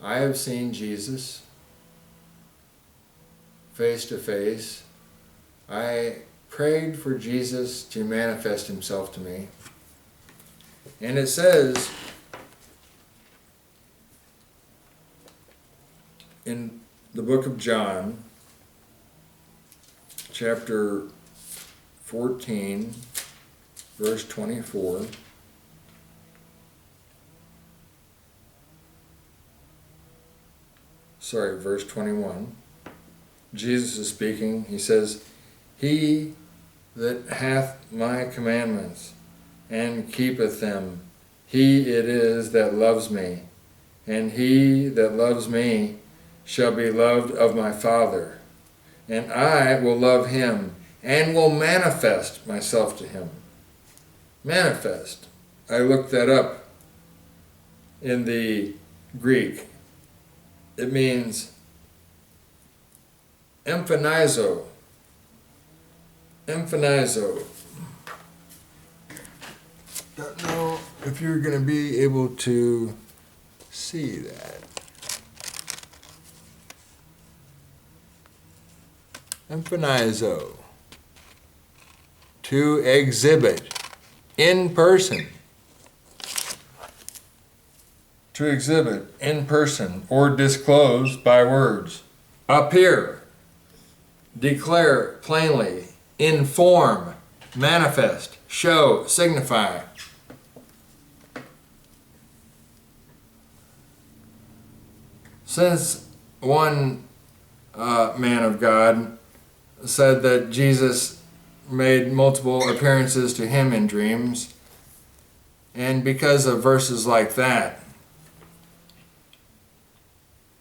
I have seen Jesus face to face. I prayed for Jesus to manifest himself to me. And it says in the book of John, chapter 14, verse 24, verse 21, Jesus is speaking. He says, "He that hath my commandments and keepeth them, he it is that loves me, and he that loves me shall be loved of my Father, and I will love him, and will manifest myself to him." Manifest. I looked that up in the Greek. It means emphanizo. Emphanizo. Don't know if you're going to be able to see that. Emphanizo. To exhibit in person. To exhibit in person or disclose by words. Appear. Declare plainly. Inform. Manifest. Show. Signify. Since one man of God said that Jesus made multiple appearances to him in dreams, and because of verses like that,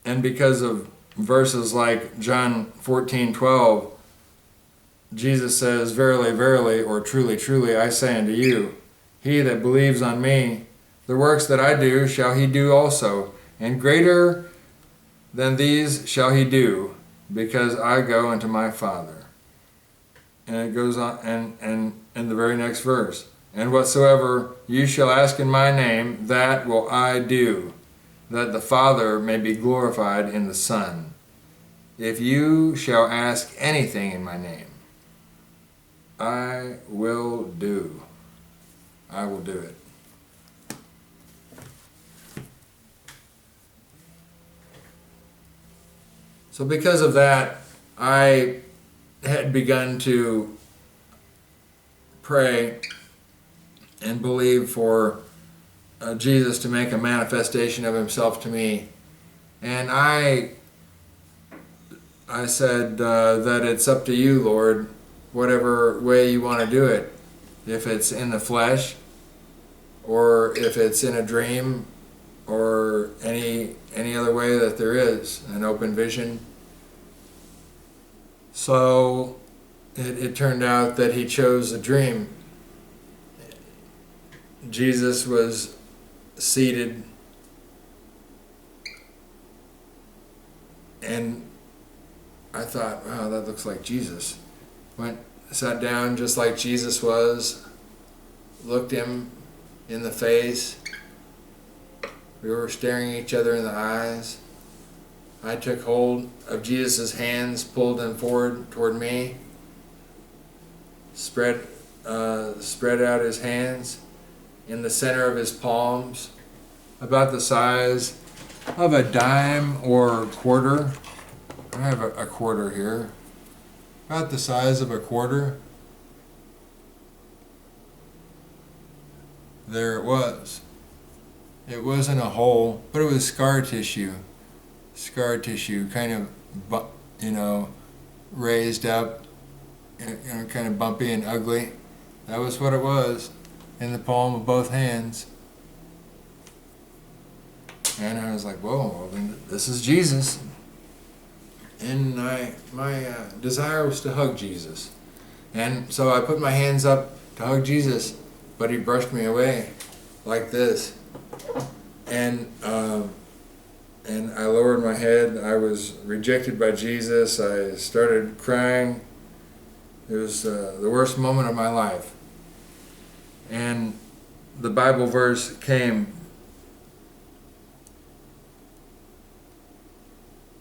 and because of verses like John 14:12, Jesus says, "Verily, verily," or "Truly, truly, I say unto you, he that believes on me, the works that I do shall he do also, and greater than these shall he do, because I go unto my Father." And it goes on, and in the very next verse, "And whatsoever you shall ask in my name, that will I do, that the Father may be glorified in the Son. If you shall ask anything in my name, I will do." I will do it. So because of that, I had begun to pray and believe for Jesus to make a manifestation of himself to me. And I said that it's up to you, Lord, whatever way you want to do it. If it's in the flesh, or if it's in a dream, or any other way that there is, an open vision. So it turned out that he chose a dream. Jesus was seated, and I thought, wow, that looks like Jesus. Sat down just like Jesus was, looked him in the face. We were staring each other in the eyes. I took hold of Jesus' hands, pulled them forward toward me, spread out his hands in the center of his palms, about the size of a dime or quarter. I have a quarter here, about the size of a quarter. There it was. It wasn't a hole, but it was scar tissue. Scar tissue, kind of, raised up, kind of bumpy and ugly. That was what it was, in the palm of both hands. And I was like, whoa, well, then this is Jesus. And my desire was to hug Jesus. And so I put my hands up to hug Jesus, but he brushed me away like this. And I lowered my head. I was rejected by Jesus. I started crying. It was the worst moment of my life. And the Bible verse came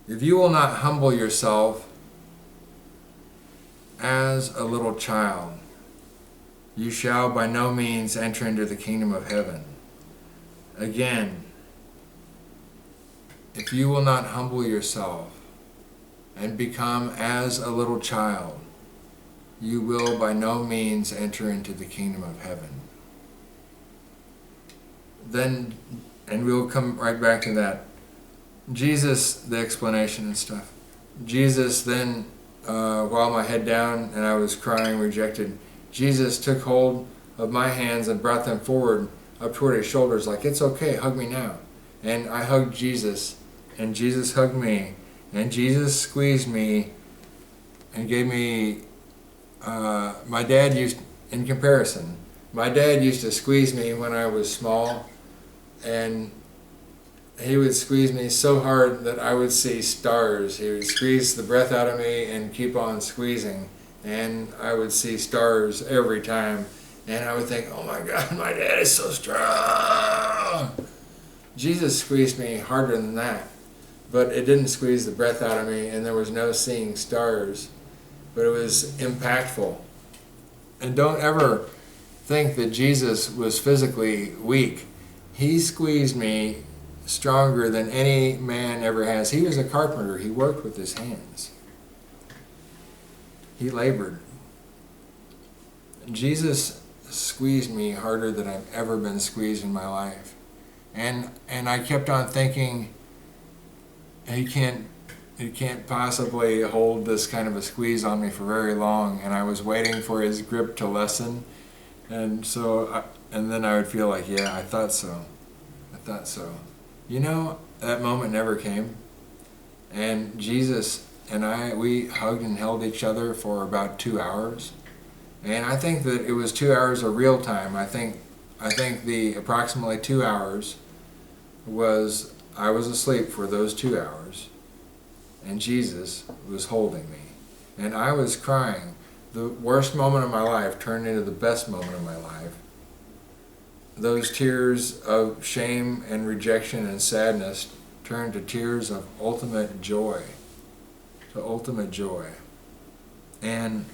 If you will not humble yourself as a little child, you shall by no means enter into the kingdom of heaven. Again, if you will not humble yourself and become as a little child, you will by no means enter into the kingdom of heaven. Then, and we'll come right back to that. Jesus, the explanation and stuff. Jesus then, while my head down and I was crying, rejected, Jesus took hold of my hands and brought them forward up toward his shoulders, like, it's okay, hug me now. And I hugged Jesus, and Jesus hugged me, and Jesus squeezed me and gave me, my dad used, in comparison, my dad used to squeeze me when I was small, and he would squeeze me so hard that I would see stars. He would squeeze the breath out of me and keep on squeezing, and I would see stars every time. And I would think, oh my God, my dad is so strong. Jesus squeezed me harder than that, but it didn't squeeze the breath out of me, and there was no seeing stars, but it was impactful. And don't ever think that Jesus was physically weak. He squeezed me stronger than any man ever has. He was a carpenter. He worked with his hands. He labored. Jesus squeezed me harder than I've ever been squeezed in my life. And I kept on thinking, he can't possibly hold this kind of a squeeze on me for very long. And I was waiting for his grip to lessen. And so, and then I would feel like, yeah, I thought so. I thought so. You know, that moment never came. And Jesus and we hugged and held each other for about 2 hours. And I think that it was 2 hours of real time. I think the approximately 2 hours was, I was asleep for those 2 hours, and Jesus was holding me. And I was crying. The worst moment of my life turned into the best moment of my life. Those tears of shame and rejection and sadness turned to tears of ultimate joy. To ultimate joy. And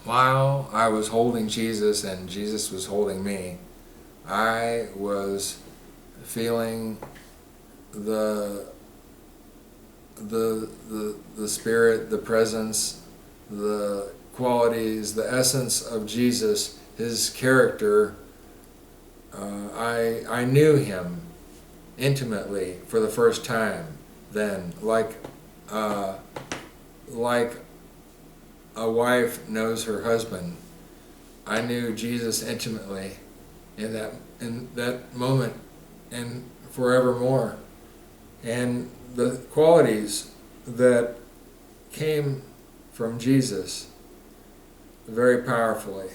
while I was holding Jesus and Jesus was holding me, I was feeling the spirit, the presence, the qualities, the essence of Jesus, his character. I knew him intimately for the first time then, like a wife knows her husband. I knew Jesus intimately in that moment and forevermore. And the qualities that came from Jesus very powerfully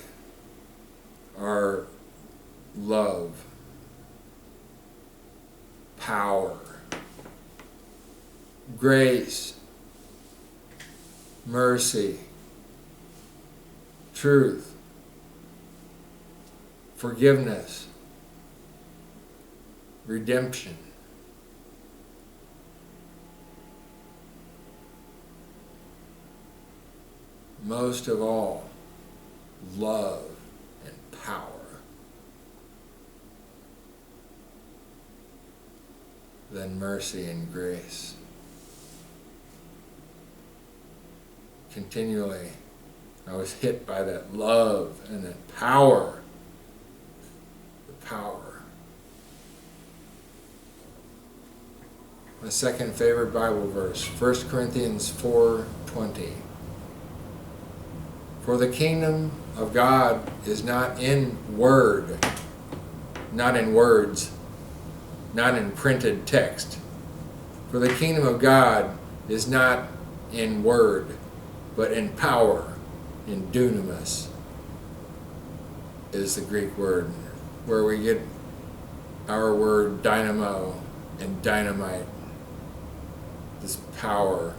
are love, power, grace, mercy, truth, forgiveness, redemption. Most of all, love and power. Then mercy and grace. Continually, I was hit by that love and that power. The power. My second favorite Bible verse, 1 Corinthians 4:20. For the kingdom of God is not in word, not in words, not in printed text. For the kingdom of God is not in word, but in power, in dunamis, is the Greek word, where we get our word dynamo and dynamite. This power,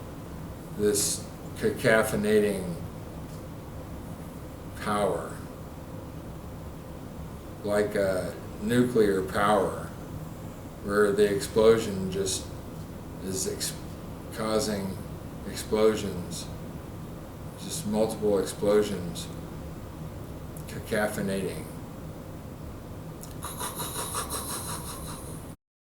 this cacophinating power, like a nuclear power, where the explosion just is causing explosions, just multiple explosions, cacophony.